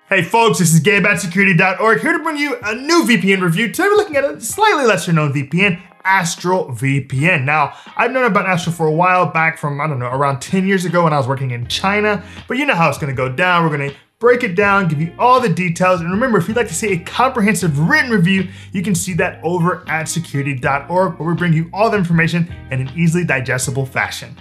Hey folks, this is Gabe at security.org here to bring you a new VPN review. Today we're looking at a slightly lesser known VPN, Astral VPN. Now, I've known about Astral for a while, back from, I don't know, around 10 years ago when I was working in China, but you know how it's gonna go down. We're gonna break it down, give you all the details, and remember, if you'd like to see a comprehensive written review, you can see that over at security.org, where we bring you all the information in an easily digestible fashion.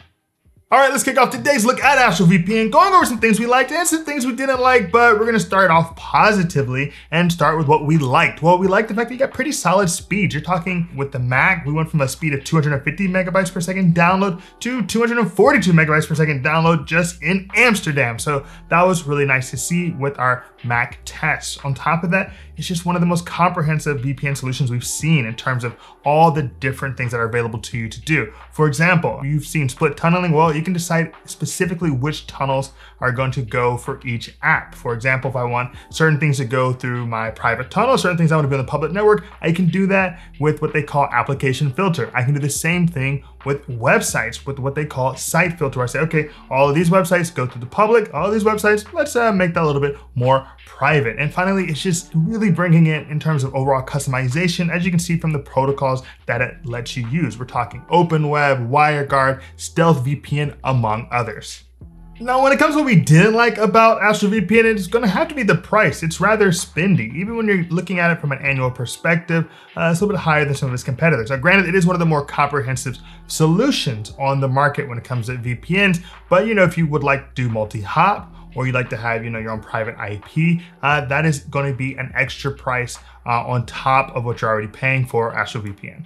All right, let's kick off today's look at Astral VPN, going over some things we liked and some things we didn't like, but we're gonna start off positively and start with what we liked. Well, we liked the fact that you got pretty solid speeds. You're talking with the Mac, we went from a speed of 250 megabytes per second download to 242 megabytes per second download just in Amsterdam. So that was really nice to see with our Mac tests. On top of that, it's just one of the most comprehensive VPN solutions we've seen in terms of all the different things that are available to you to do. For example, you've seen split tunneling. Well, you can decide specifically which tunnels are going to go for each app. For example, if I want certain things to go through my private tunnel, certain things I want to be on the public network, I can do that with what they call application filter. I can do the same thing with websites with what they call site filter. I say, okay, all of these websites go to the public, all of these websites, let's make that a little bit more private. And finally, it's just really bringing it in terms of overall customization, as you can see from the protocols that it lets you use. We're talking OpenWeb, WireGuard, Stealth VPN, among others. Now, when it comes to what we didn't like about Astral VPN, it's gonna have to be the price. It's rather spendy. Even when you're looking at it from an annual perspective, it's a little bit higher than some of its competitors. Now, granted, it is one of the more comprehensive solutions on the market when it comes to VPNs, but if you would like to do multi-hop, or you'd like to have your own private IP, that is gonna be an extra price on top of what you're already paying for Astral VPN.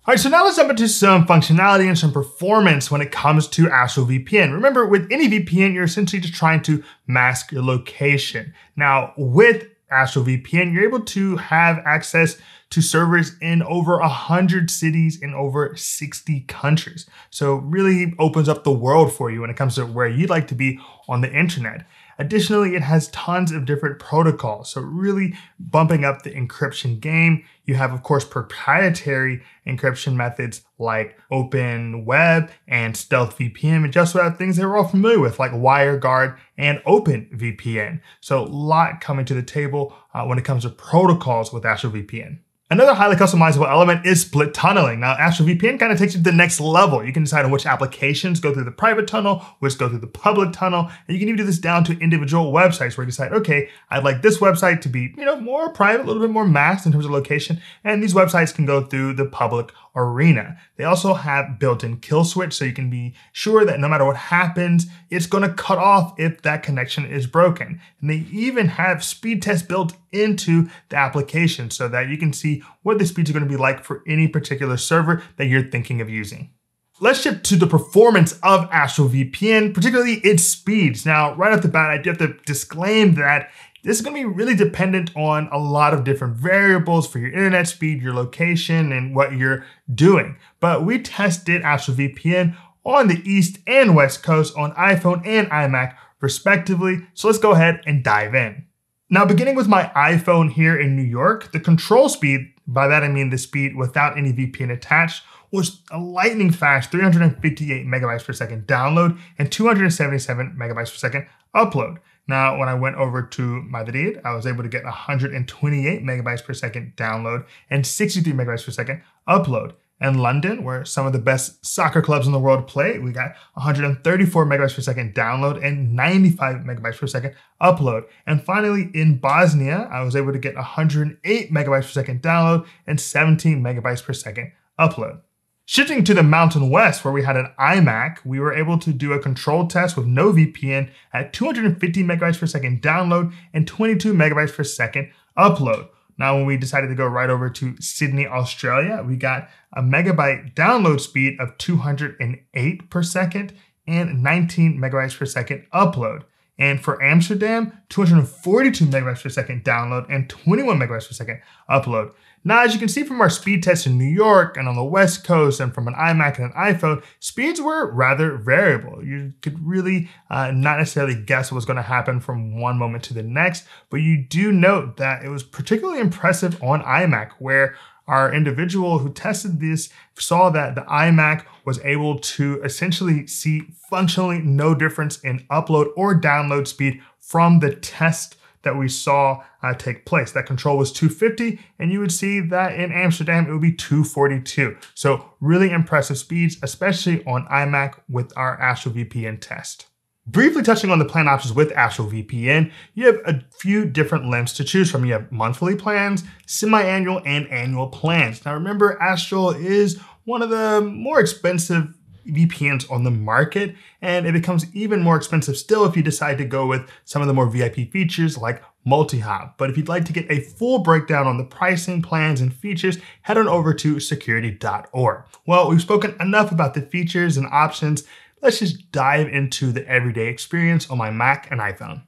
All right, so now let's jump into some functionality and some performance when it comes to Astral VPN. Remember, with any VPN, you're essentially just trying to mask your location. Now, with Astral VPN, you're able to have access to servers in over 100 cities in over 60 countries. So it really opens up the world for you when it comes to where you'd like to be on the internet. Additionally, it has tons of different protocols, so really bumping up the encryption game. You have, of course, proprietary encryption methods like OpenWeb and Stealth VPN, and just about things that we're all familiar with, like WireGuard and OpenVPN. So a lot coming to the table when it comes to protocols with Astral VPN. Another highly customizable element is split tunneling. Now, Astral VPN kind of takes you to the next level. You can decide on which applications go through the private tunnel, which go through the public tunnel, and you can even do this down to individual websites where you decide, okay, I'd like this website to be, more private, a little bit more masked in terms of location, and these websites can go through the public arena. They also have built-in kill switch, so you can be sure that no matter what happens, it's gonna cut off if that connection is broken. And they even have speed tests built into the application so that you can see what the speeds are gonna be like for any particular server that you're thinking of using. Let's shift to the performance of Astral VPN, particularly its speeds. Now, right off the bat, I do have to disclaim that this is gonna be really dependent on a lot of different variables for your internet speed, your location, and what you're doing. But we tested Astral VPN on the East and West Coast on iPhone and iMac respectively. So let's go ahead and dive in. Now, beginning with my iPhone here in New York, the control speed, by that I mean the speed without any VPN attached, was a lightning fast 358 megabytes per second download and 277 megabytes per second upload. Now, when I went over to Madrid, I was able to get 128 megabytes per second download and 63 megabytes per second upload. And London, where some of the best soccer clubs in the world play, we got 134 megabytes per second download and 95 megabytes per second upload. And finally, in Bosnia, I was able to get 108 megabytes per second download and 17 megabytes per second upload. Shifting to the Mountain West, where we had an iMac, we were able to do a control test with no VPN at 250 megabytes per second download and 22 megabytes per second upload. Now, when we decided to go right over to Sydney, Australia, we got a megabyte download speed of 208 per second and 19 megabytes per second upload. And for Amsterdam, 242 megabytes per second download and 21 megabytes per second upload. Now, as you can see from our speed tests in New York and on the West Coast and from an iMac and an iPhone, speeds were rather variable. You could really not necessarily guess what was going to happen from one moment to the next, but you do note that it was particularly impressive on iMac, where our individual who tested this saw that the iMac was able to essentially see functionally no difference in upload or download speed from the test that we saw take place. That control was 250, and you would see that in Amsterdam, it would be 242. So really impressive speeds, especially on iMac with our Astro VPN test. Briefly touching on the plan options with Astro VPN, you have a few different lengths to choose from. You have monthly plans, semi-annual, and annual plans. Now remember, Astro is one of the more expensive VPNs on the market, and it becomes even more expensive still if you decide to go with some of the more VIP features like multi-hop. But if you'd like to get a full breakdown on the pricing, plans, and features, head on over to security.org. Well, we've spoken enough about the features and options. Let's just dive into the everyday experience on my Mac and iPhone.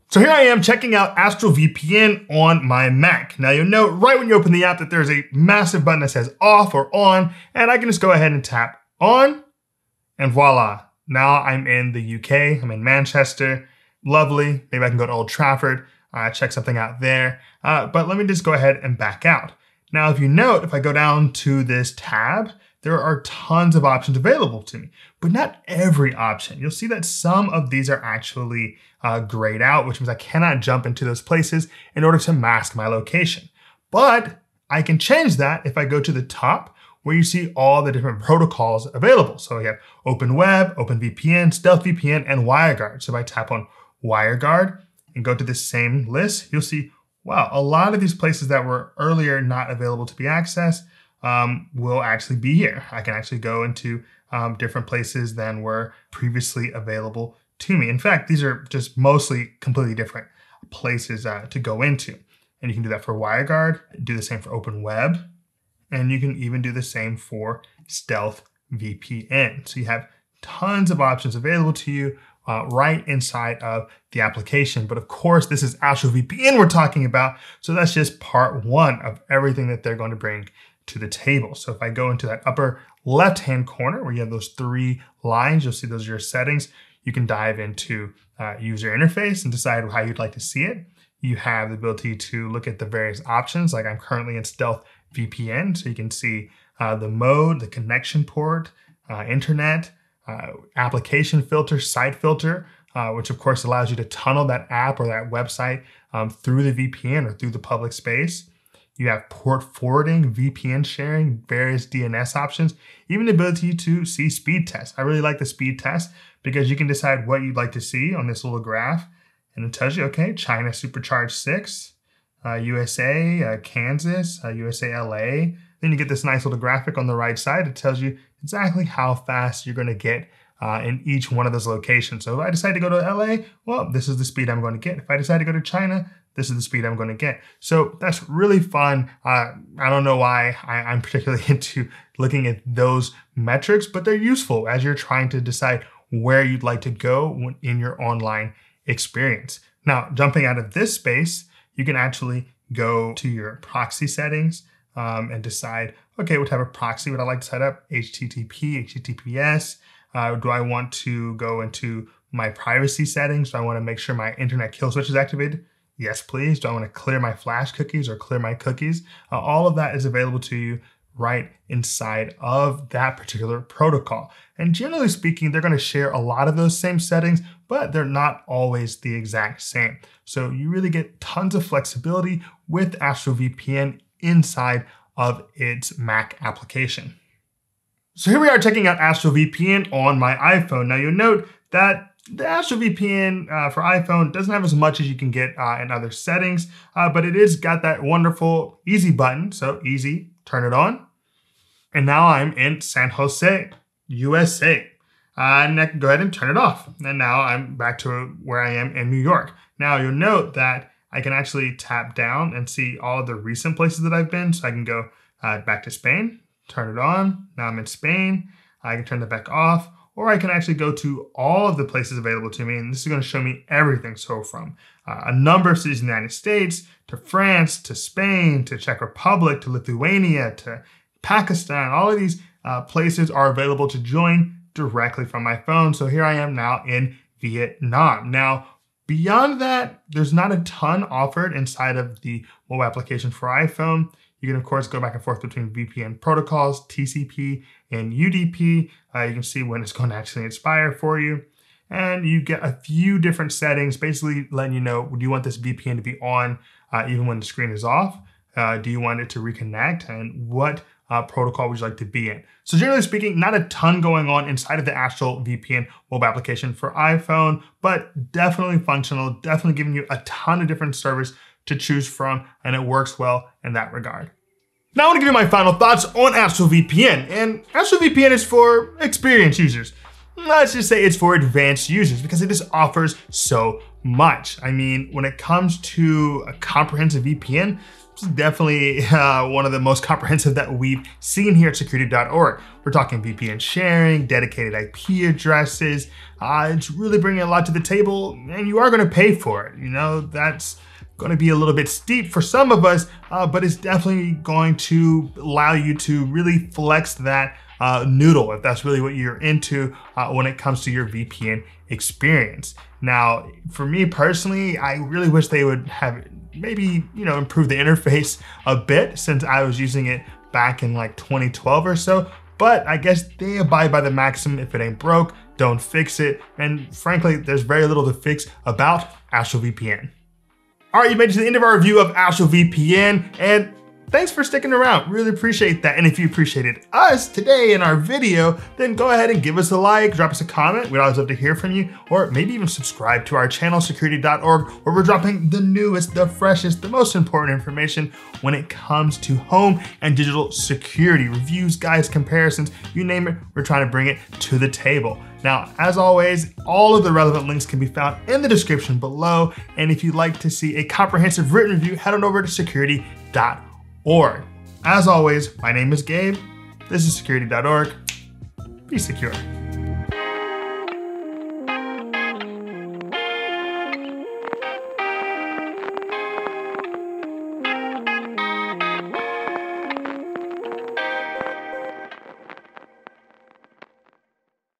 So here I am checking out Astro VPN on my Mac. Now you'll note right when you open the app that there's a massive button that says off or on, and I can just go ahead and tap on, and voila. Now I'm in the UK, I'm in Manchester. Lovely, maybe I can go to Old Trafford, check something out there. But let me just go ahead and back out. Now if you note, if I go down to this tab, there are tons of options available to me, but not every option. You'll see that some of these are actually grayed out, which means I cannot jump into those places in order to mask my location. But I can change that if I go to the top where you see all the different protocols available. So we have OpenWeb, OpenVPN, StealthVPN, and WireGuard. So if I tap on WireGuard and go to the same list, you'll see, wow, a lot of these places that were earlier not available to be accessed will actually be here. I can actually go into different places than were previously available to me. In fact, these are just mostly completely different places to go into. And you can do that for WireGuard, do the same for OpenWeb, and you can even do the same for Stealth VPN. So you have tons of options available to you right inside of the application. But of course, this is Astro VPN we're talking about. So that's just part one of everything that they're going to bring to the table. So if I go into that upper left-hand corner where you have those three lines, you'll see those are your settings. You can dive into user interface and decide how you'd like to see it. You have the ability to look at the various options, like I'm currently in Stealth VPN, so you can see the mode, the connection port, internet, application filter, site filter, which of course allows you to tunnel that app or that website through the VPN or through the public space. You have port forwarding, VPN sharing, various DNS options, even the ability to see speed tests. I really like the speed test because you can decide what you'd like to see on this little graph. And it tells you, okay, China Supercharged 6, USA, Kansas, USA, LA. Then you get this nice little graphic on the right side. It tells you exactly how fast you're going to get in each one of those locations. So if I decide to go to LA, well, this is the speed I'm going to get. If I decide to go to China, this is the speed I'm going to get. So that's really fun. I don't know why I'm particularly into looking at those metrics, but they're useful as you're trying to decide where you'd like to go in your online experience. Now, jumping out of this space, you can actually go to your proxy settings and decide, okay, what type of proxy would I like to set up? HTTP, HTTPS. Do I want to go into my privacy settings? Do I want to make sure my internet kill switch is activated? Yes, please. Do I want to clear my flash cookies or clear my cookies? All of that is available to you right inside of that particular protocol. And generally speaking, they're going to share a lot of those same settings, but they're not always the exact same. So you really get tons of flexibility with Astro VPN inside of its Mac application. So here we are checking out Astro VPN on my iPhone. Now you'll note that the Astro VPN for iPhone doesn't have as much as you can get in other settings, but it is got that wonderful easy button. So easy, turn it on. And now I'm in San Jose, USA. And I can go ahead and turn it off. And now I'm back to where I am in New York. Now you'll note that I can actually tap down and see all of the recent places that I've been. So I can go back to Spain, turn it on. Now I'm in Spain. I can turn it back off. Or I can actually go to all of the places available to me, and this is going to show me everything. So from a number of cities in the United States, to France, to Spain, to Czech Republic, to Lithuania, to Pakistan, all of these places are available to join directly from my phone. So here I am now in Vietnam. Now, beyond that, there's not a ton offered inside of the mobile application for iPhone. You can, of course, go back and forth between VPN protocols, TCP and UDP. You can see when it's going to actually expire for you. and you get a few different settings, basically letting you know, do you want this VPN to be on even when the screen is off? Do you want it to reconnect? And what protocol would you like to be in? So generally speaking, not a ton going on inside of the Astral VPN mobile application for iPhone, but definitely functional, definitely giving you a ton of different servers to choose from, and it works well in that regard. Now I want to give you my final thoughts on Astral VPN, and Astral VPN is for experienced users. Let's just say it's for advanced users because it just offers so much. I mean, when it comes to a comprehensive VPN, it's definitely one of the most comprehensive that we've seen here at security.org. We're talking VPN sharing, dedicated IP addresses. It's really bringing a lot to the table, and you are going to pay for it. You know, that's going to be a little bit steep for some of us, but it's definitely going to allow you to really flex that noodle if that's really what you're into when it comes to your VPN experience. Now, for me personally, I really wish they would have maybe, improve the interface a bit, since I was using it back in like 2012 or so. But I guess they abide by the maxim, if it ain't broke, don't fix it. And frankly, there's very little to fix about Astral VPN. All right, you made it to the end of our review of Astral VPN, and thanks for sticking around, really appreciate that. And if you appreciated us today in our video, then go ahead and give us a like, drop us a comment. We'd always love to hear from you, or maybe even subscribe to our channel, security.org, where we're dropping the newest, the freshest, the most important information when it comes to home and digital security. Reviews, guides, comparisons, you name it, we're trying to bring it to the table. Now, as always, all of the relevant links can be found in the description below. And if you'd like to see a comprehensive written review, head on over to security.org. As always, my name is Gabe. This is security.org. Be secure.